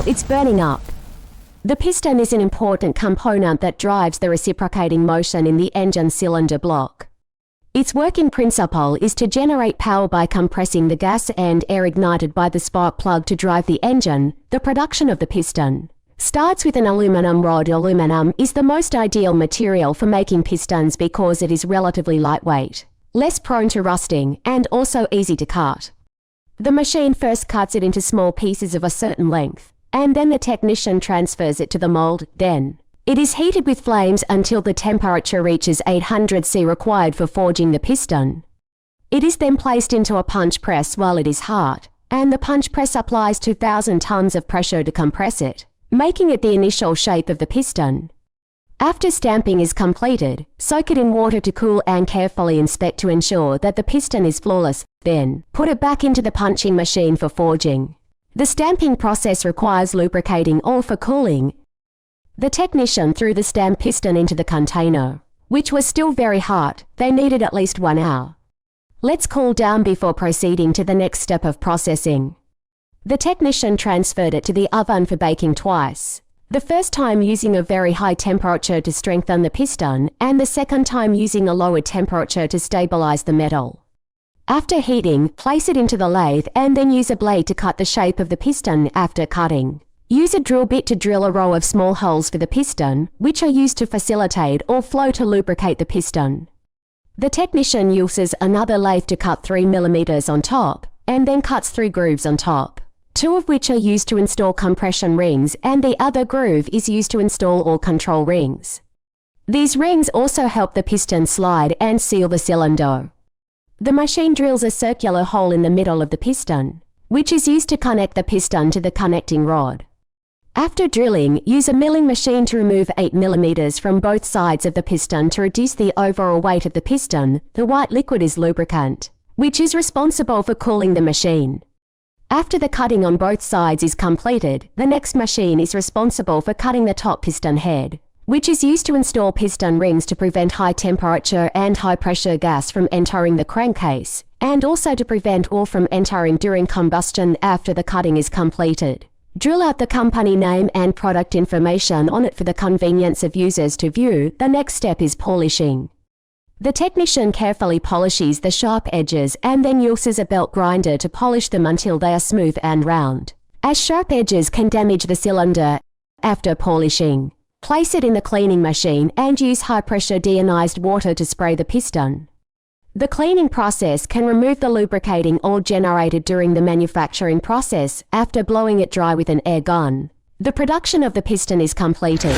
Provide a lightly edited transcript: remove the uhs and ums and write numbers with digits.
It's burning up. The piston is an important component that drives the reciprocating motion in the engine cylinder block. Its working principle is to generate power by compressing the gas and air ignited by the spark plug to drive the engine. The production of the piston starts with an aluminum rod. Aluminum is the most ideal material for making pistons because it is relatively lightweight, less prone to rusting, and also easy to cut. The machine first cuts it into small pieces of a certain length, and then the technician transfers it to the mold. Then it is heated with flames until the temperature reaches 800 C required for forging the piston. It is then placed into a punch press while it is hot, and the punch press applies 2,000 tons of pressure to compress it, making it the initial shape of the piston. After stamping is completed, soak it in water to cool and carefully inspect to ensure that the piston is flawless. Then, put it back into the punching machine for forging. The stamping process requires lubricating oil for cooling. The technician threw the stamped piston into the container, which was still very hot. They needed at least 1 hour. Let's cool down before proceeding to the next step of processing. The technician transferred it to the oven for baking twice. The first time using a very high temperature to strengthen the piston, and the second time using a lower temperature to stabilize the metal. After heating, place it into the lathe and then use a blade to cut the shape of the piston. After cutting, use a drill bit to drill a row of small holes for the piston, which are used to facilitate or flow to lubricate the piston. The technician uses another lathe to cut 3 mm on top, and then cuts 3 grooves on top, 2 of which are used to install compression rings, and the other groove is used to install all control rings. These rings also help the piston slide and seal the cylinder. The machine drills a circular hole in the middle of the piston, which is used to connect the piston to the connecting rod. After drilling, use a milling machine to remove 8 mm from both sides of the piston to reduce the overall weight of the piston. The white liquid is lubricant, which is responsible for cooling the machine. After the cutting on both sides is completed, the next machine is responsible for cutting the top piston head, which is used to install piston rings to prevent high temperature and high pressure gas from entering the crankcase, and also to prevent oil from entering during combustion. After the cutting is completed, drill out the company name and product information on it for the convenience of users to view. The next step is polishing. The technician carefully polishes the sharp edges and then uses a belt grinder to polish them until they are smooth and round, as sharp edges can damage the cylinder. After polishing, place it in the cleaning machine and use high-pressure deionized water to spray the piston. The cleaning process can remove the lubricating oil generated during the manufacturing process. After blowing it dry with an air gun, the production of the piston is completed.